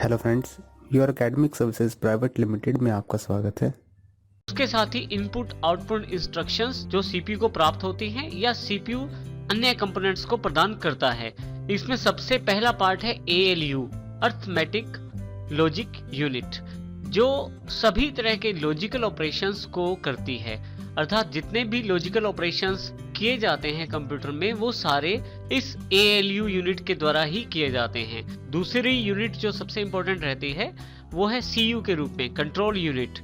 Hello friends, your academic services private limited में आपका स्वागत है। उसके साथ ही इनपुट आउटपुट इंस्ट्रक्शंस जो सीपीयू को प्राप्त होती हैं या सीपीयू अन्य कंपोनेंट्स को प्रदान करता है। इसमें सबसे पहला पार्ट है ALU अर्थमेटिक लॉजिक यूनिट, जो सभी तरह के लॉजिकल ऑपरेशंस को करती है। अर्थात जितने भी लॉजिकल ऑपरेशंस किए जाते हैं कंप्यूटर में वो सारे इस ALU यूनिट के द्वारा ही किए जाते हैं। दूसरी यूनिट जो सबसे इंपॉर्टेंट रहती है वो है CU के रूप में control unit.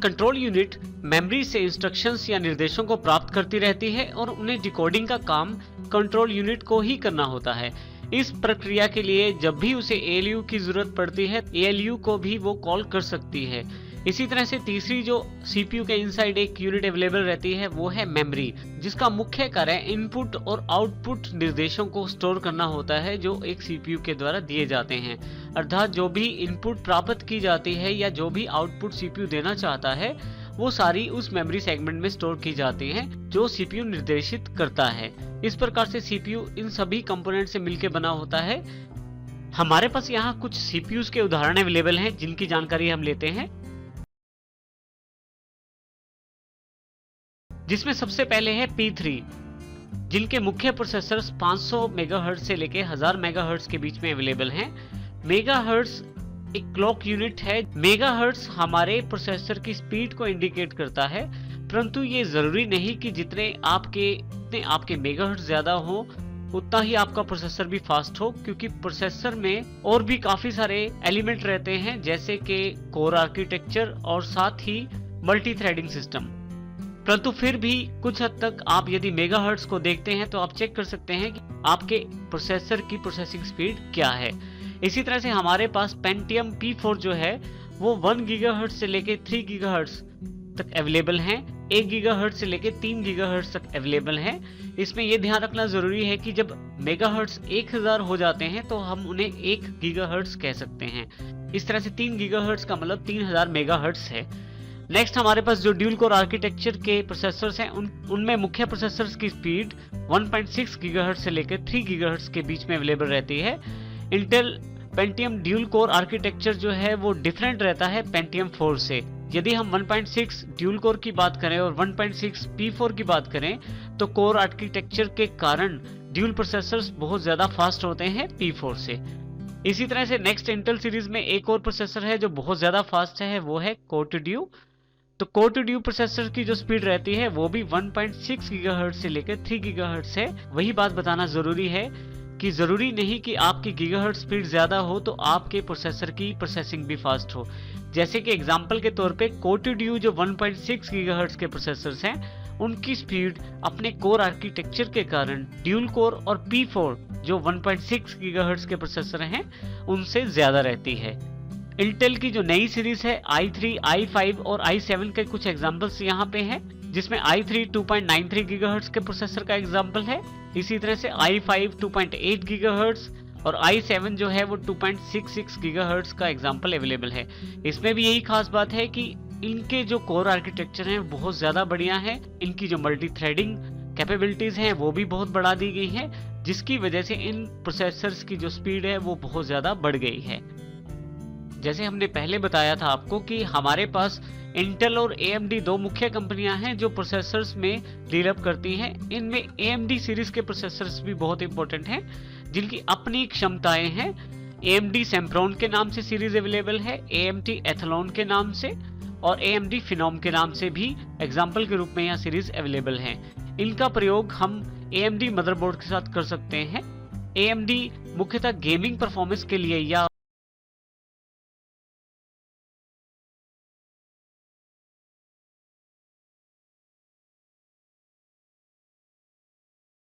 Control unit memory से इंस्ट्रक्शंस या निर्देशों को प्राप्त करती रहती है और उन्हें डिकोडिंग का काम कंट्रोल यूनिट को ही करना होता है। इस प्रक्रिया के लिए जब भी उसे ALU की जरूरत पड़ती है, ALU को भी वो कॉल कर सकती है। इसी तरह से तीसरी जो CPU के इनसाइड एक यूनिट अवेलेबल रहती है वो है मेमोरी, जिसका मुख्य कार्य इनपुट और आउटपुट निर्देशों को स्टोर करना होता है जो एक CPU के द्वारा दिए जाते हैं। अर्थात जो भी इनपुट प्राप्त की जाती है या जो भी आउटपुट CPU देना चाहता है वो सारी उस मेमोरी सेगमेंट में स्टोर की जाती हैं जो CPU निर्देशित करता है। इस प्रकार से CPU इन सभी कंपोनेंट से मिलकर बना होता है। हमारे पास यहाँ कुछ CPUs के उदाहरण अवेलेबल हैं जिनकी जानकारी हम लेते हैं, जिसमें सबसे पहले है P3, जिनके मुख्य प्रोसेसर्स 500 मेगाहर्ट्ज से लेके 1000 मेगाहर्ट्ज के बीच में अवेलेबल हैं। मेगाहर्ट्ज एक क्लॉक यूनिट है। मेगाहर्ट्ज हमारे प्रोसेसर की स्पीड को इंडिकेट करता है, परंतु ये जरूरी नहीं कि जितने आपके मेगाहर्ट्ज ज्यादा हो उतना ही आपका प्रोसेसर भी फास्ट हो, क्योंकि प्रोसेसर में और भी काफी सारे एलिमेंट रहते हैं जैसे कि कोर आर्किटेक्चर और साथ ही मल्टी थ्रेडिंग सिस्टम। परंतु फिर भी कुछ हद तक आप यदि मेगाहर्ट्ज को देखते हैं तो आप चेक कर सकते हैं कि आपके प्रोसेसर की प्रोसेसिंग स्पीड क्या है। इसी तरह से हमारे पास पेंटियम P4 जो है वो 1 गीगाहर्ट्ज से लेके 3 गीगाहर्ट्ज तक अवेलेबल हैं, 1 गीगाहर्ट्ज से लेके 3 गीगाहर्ट्ज तक अवेलेबल हैं। इसमें यह ध्यान रखना जरूरी है कि जब मेगाहर्ट्ज 1000 हो जाते हैं तो हम उन्हें 1 गीगाहर्ट्ज कह सकते हैं। इस तरह से 3 गीगाहर्ट्ज का मतलब 3000 मेगाहर्ट्ज है। नेक्स्ट हमारे पास जो ड्यूल कोर आर्किटेक्चर के प्रोसेसर्स हैं उनमें मुख्य प्रोसेसर्स की स्पीड 1.6 गीगाहर्ट्ज से लेकर 3 गीगाहर्ट्ज के बीच में अवेलेबल रहती है। Intel Pentium dual core architecture जो है वो डिफरेंट रहता है पेंटियम 4 से। यदि हम 1.6 ड्यूल कोर की बात करें और 1.6 P4 की बात करें तो कोर आर्किटेक्चर के कारण ड्यूल प्रोसेसर्स बहुत ज्यादा फास्ट होते हैं P4 से। इसी तरह से नेक्स्ट इंटेल सीरीज में एक और प्रोसेसर है जो बहुत ज्यादा फास्ट है, वो है कोर ड्यू। तो कोर ड्यू प्रोसेसर की जो स्पीड रहती है वो भी 1.6 गीगाहर्ट्ज से लेकर 3 गीगाहर्ट्ज है। वही बात बताना जरूरी है कि जरूरी नहीं कि आपकी गीगाहर्ट्ज स्पीड ज्यादा हो तो आपके प्रोसेसर की प्रोसेसिंग भी फास्ट हो। जैसे कि एग्जांपल के तौर पे कोर ड्यू जो 1.6 गीगाहर्ट्ज के प्रोसेसर्स हैं उनकी स्पीड अपने कोर आर्किटेक्चर के कारण ड्यूल कोर और P4 जो 1.6 गीगाहर्ट्ज के प्रोसेसर हैं उनसे ज्यादा रहती है। इंटेल की जो नई सीरीज है i3, i5 और i7 के कुछ एग्जांपल्स यहाँ पे हैं, जिसमें i3 2.93 गीगाहर्ट्ज के प्रोसेसर का एग्जांपल है। इसी तरह से i5 2.8 गीगाहर्ट्ज और i7 जो है वो 2.66 गीगाहर्ट्ज का एग्जांपल अवेलेबल है। इसमें भी यही खास बात है कि इनके जो कोर आर्किटेक्चर हैं बहुत ज्यादा बढ़िया है। इनकी जो मल्टी थ्रेडिंग कैपेबिलिटीज हैं वो भी बहुत बढ़ा दी गई है, जिसकी वजह से इन प्रोसेसर्स की जो स्पीड है वो बहुत ज्यादा बढ़ गई है। जैसे हमने पहले बताया था आपको कि हमारे पास इंटेल और AMD दो मुख्य कंपनियां हैं जो प्रोसेसर्स में डील अप करती हैं। इनमें AMD सीरीज के प्रोसेसर्स भी बहुत इंपॉर्टेंट हैं जिनकी अपनी क्षमताएं हैं। AMD सेम्प्रोन के नाम से सीरीज अवेलेबल है, AMD एथलॉन के नाम से और AMD फिनोम के नाम से भी एग्जाम्पल के रूप में यह सीरीज अवेलेबल है। इनका प्रयोग हम AMD मदरबोर्ड के साथ कर सकते हैं। AMD मुख्यतः गेमिंग परफॉर्मेंस के लिए या